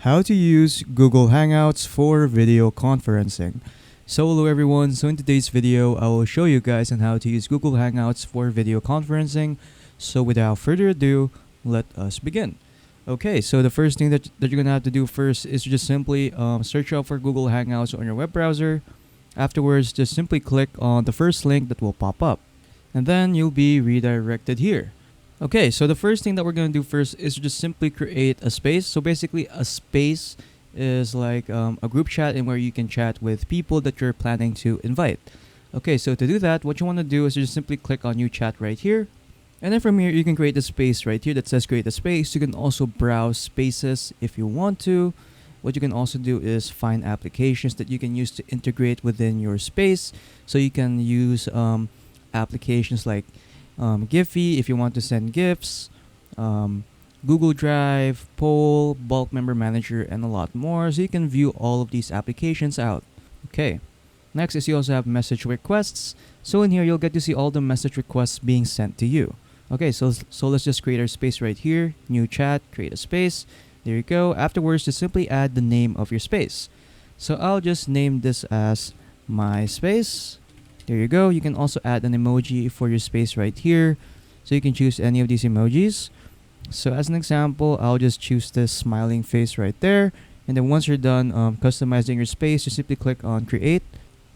How to use Google Hangouts for video conferencing. So hello everyone, so in today's video I will show you guys on how to use Google Hangouts for video conferencing. So without further ado, let us begin. Okay, so the first thing that you're gonna have to do first is just simply search out for Google Hangouts on your web browser. Afterwards, just simply click on the first link that will pop up, and then you'll be redirected here. Okay, so the first thing that we're going to do first is just simply create a space. So basically, a space is like a group chat in where you can chat with people that you're planning to invite. Okay, so to do that, what you want to do is just simply click on New Chat right here. And then from here, you can create a space right here that says create a space. You can also browse spaces if you want to. What you can also do is find applications that you can use to integrate within your space. So you can use applications like Giphy if you want to send GIFs, Google Drive, Poll, Bulk Member Manager, and a lot more. So you can view all of these applications out. Okay. Next is you also have message requests. So in here, you'll get to see all the message requests being sent to you. Okay, so let's just create our space right here. New chat, create a space. There you go. Afterwards, just simply add the name of your space. So I'll just name this as my space. There you go. You can also add an emoji for your space right here. So you can choose any of these emojis. So as an example, I'll just choose this smiling face right there. And then once you're done customizing your space, you simply click on create.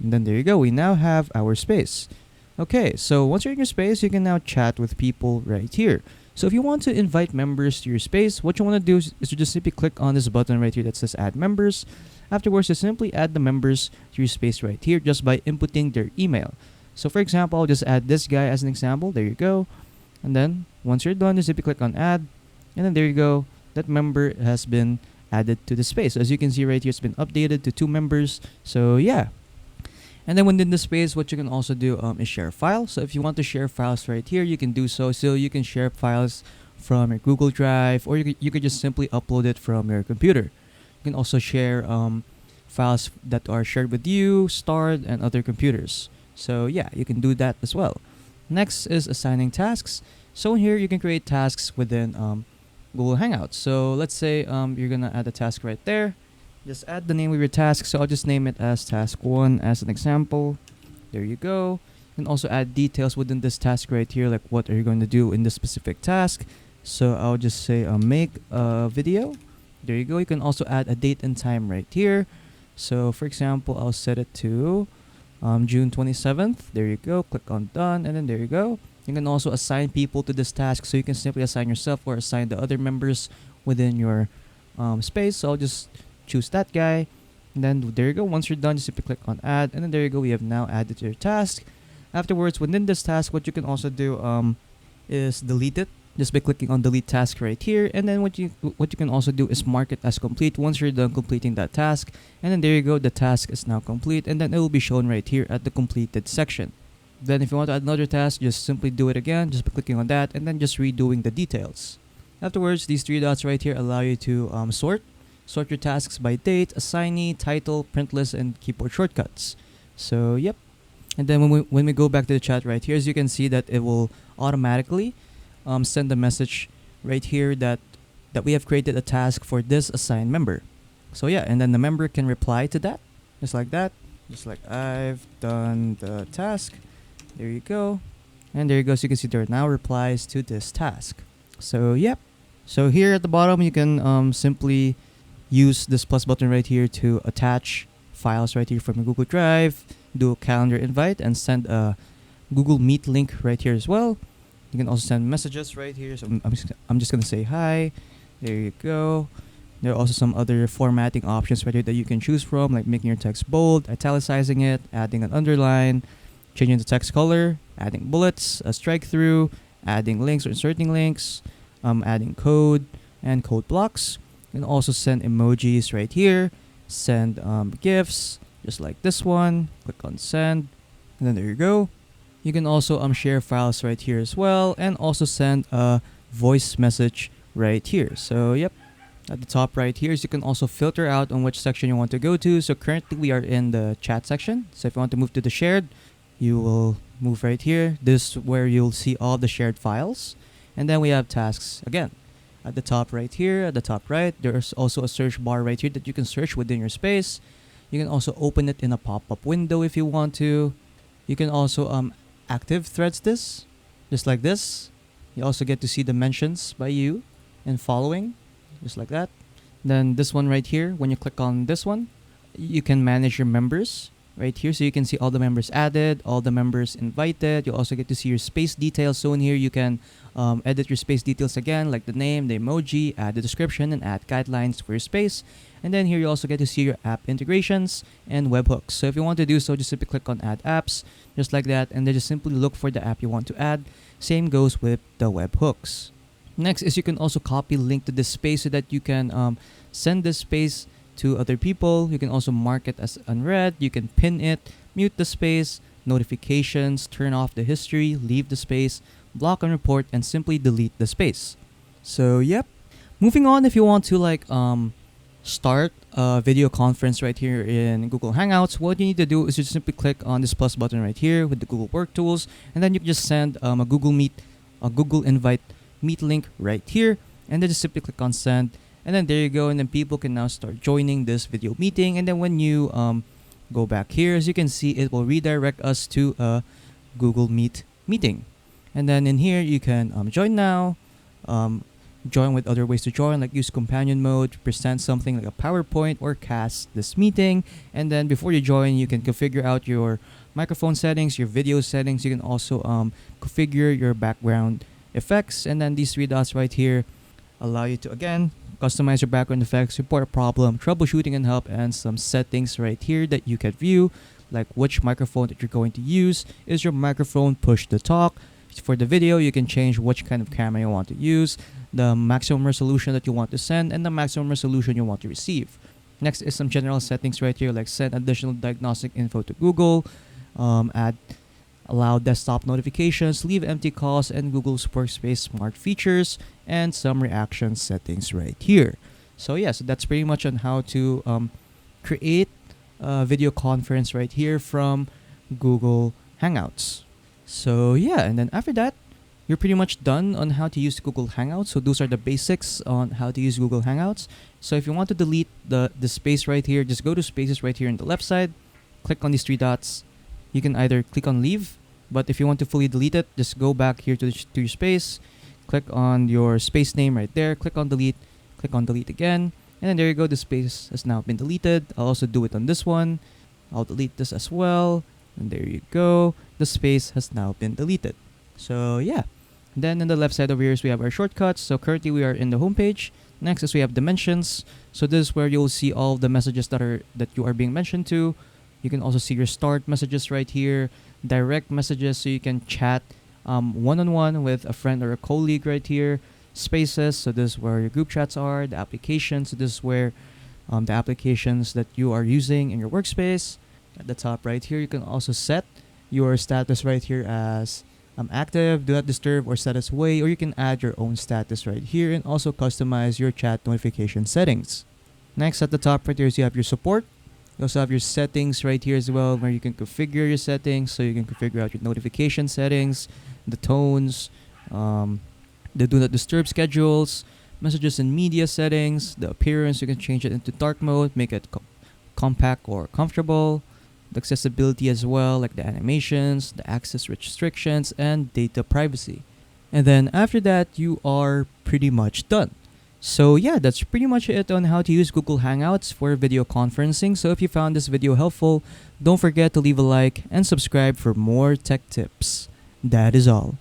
And then there you go. We now have our space. Okay, so once you're in your space, you can now chat with people right here. So if you want to invite members to your space, what you want to do is to just simply click on this button right here that says add members. Afterwards, just simply add the members to your space right here just by inputting their email. So for example, I'll just add this guy as an example. There you go. And then once you're done, just simply click on add. And then there you go. That member has been added to the space. So as you can see right here, it's been updated to 2 members. So yeah. And then within the space, what you can also do is share files. So if you want to share files right here, you can do so. So you can share files from your Google Drive, or you could just simply upload it from your computer. You can also share files that are shared with you, starred, and other computers. So yeah, you can do that as well. Next is assigning tasks. So here you can create tasks within Google Hangouts. So let's say you're gonna add a task right there. Just add the name of your task. So I'll just name it as task 1 as an example. There you go. You can also add details within this task right here, like what are you going to do in this specific task. So I'll just say make a video. There you go. You can also add a date and time right here. So for example, I'll set it to June 27th. There you go. Click on done, and then there you go. You can also assign people to this task. So you can simply assign yourself or assign the other members within your space. So I'll just choose that guy, and then there you go. Once you're done, just simply click on add, and then there you go. We have now added your task. Afterwards, within this task, what you can also do is delete it just by clicking on delete task right here. And then what you can also do is mark it as complete once you're done completing that task. And then there you go. The task is now complete, and then it will be shown right here at the completed section. Then if you want to add another task, just simply do it again just by clicking on that, and then just redoing the details. Afterwards, these 3 dots right here allow you to sort your tasks by date, assignee, title, print list, and keyboard shortcuts. So yep. And then when we go back to the chat right here, as you can see that it will automatically send a message right here that we have created a task for this assigned member. So yeah, and then the member can reply to that just like that, just like I've done the task. There you go. And there you go. So you can see there are now replies to this task. So yep. So here at the bottom, you can simply use this plus button right here to attach files right here from your Google Drive, do a calendar invite, and send a Google Meet link right here as well. You can also send messages right here. So I'm just going to say hi. There you go. There are also some other formatting options right here that you can choose from, like making your text bold, italicizing it, adding an underline, changing the text color, adding bullets, a strike through, adding links or inserting links, adding code and code blocks. You can also send emojis right here, send GIFs, just like this one. Click on send, and then there you go. You can also share files right here as well, and also send a voice message right here. So yep, at the top right here, so you can also filter out on which section you want to go to. So currently we are in the chat section. So if you want to move to the shared, you will move right here. This is where you'll see all the shared files. And then we have tasks again. at the top right here, at the top right, there's also a search bar right here that you can search within your space. You can also open it in a pop-up window if you want to. You can also active threads this, just like this. You also get to see the mentions by you and following, just like that. Then this one right here, when you click on this one, you can manage your members right here. So you can see all the members added, all the members invited. You'll also get to see your space details. So in here, you can edit your space details again, like the name, the emoji, add the description, and add guidelines for your space. And then here you also get to see your app integrations and webhooks. So if you want to do so, just simply click on add apps, just like that, and then just simply look for the app you want to add. Same goes with the webhooks. Next is you can also copy link to this space so that you can send this space to other people. You can also mark it as unread. You can pin it, mute the space, notifications, turn off the history, leave the space, block and report, and simply delete the space. So yep. Moving on, if you want to start a video conference right here in Google Hangouts, what you need to do is just simply click on this plus button right here with the Google Work Tools, and then you can just send a Google Invite Meet link right here, and then just simply click on send, and then there you go, and then people can now start joining this video meeting. And then when you go back here, as you can see, it will redirect us to a Google Meet meeting. And then in here you can join now, join with other ways to join, like use companion mode, present something like a PowerPoint, or cast this meeting. And then before you join, you can configure out your microphone settings, your video settings. You can also configure your background effects, and then these three dots right here allow you to again customize your background effects, report a problem, troubleshooting and help, and some settings right here that you can view, like which microphone that you're going to use. Is your microphone push to talk? For the video, you can change which kind of camera you want to use, the maximum resolution that you want to send, and the maximum resolution you want to receive. Next is some general settings right here, like send additional diagnostic info to Google, allow desktop notifications, leave empty calls, and Google's Workspace smart features, and some reaction settings right here. So yeah, so that's pretty much on how to create a video conference right here from Google Hangouts. So yeah, and then after that, you're pretty much done on how to use Google Hangouts. So those are the basics on how to use Google Hangouts. So if you want to delete the space right here, just go to spaces right here on the left side, click on these three dots. You can either click on leave, but if you want to fully delete it, just go back here to your space, click on your space name right there, click on delete again, and then there you go, the space has now been deleted. I'll also do it on this one. I'll delete this as well, and there you go, the space has now been deleted. So yeah, then on the left side over here we have our shortcuts. So currently we are in the home page. Next is we have dimensions. So this is where you'll see all the messages that you are being mentioned to. You can also see your start messages right here, direct messages, so you can chat one-on-one with a friend or a colleague right here. Spaces, so this is where your group chats are. The applications, so this is where the applications that you are using in your workspace. At the top right here, you can also set your status right here as active, do not disturb, or status away, or you can add your own status right here and also customize your chat notification settings. Next, at the top right here, you have your support. You also have your settings right here as well, where you can configure your settings. So you can configure out your notification settings, the tones, the do not disturb schedules, messages and media settings, the appearance. You can change it into dark mode, make it compact or comfortable. The accessibility as well, like the animations, the access restrictions, and data privacy. And then after that, you are pretty much done. So yeah, that's pretty much it on how to use Google Hangouts for video conferencing. So if you found this video helpful, don't forget to leave a like and subscribe for more tech tips. That is all.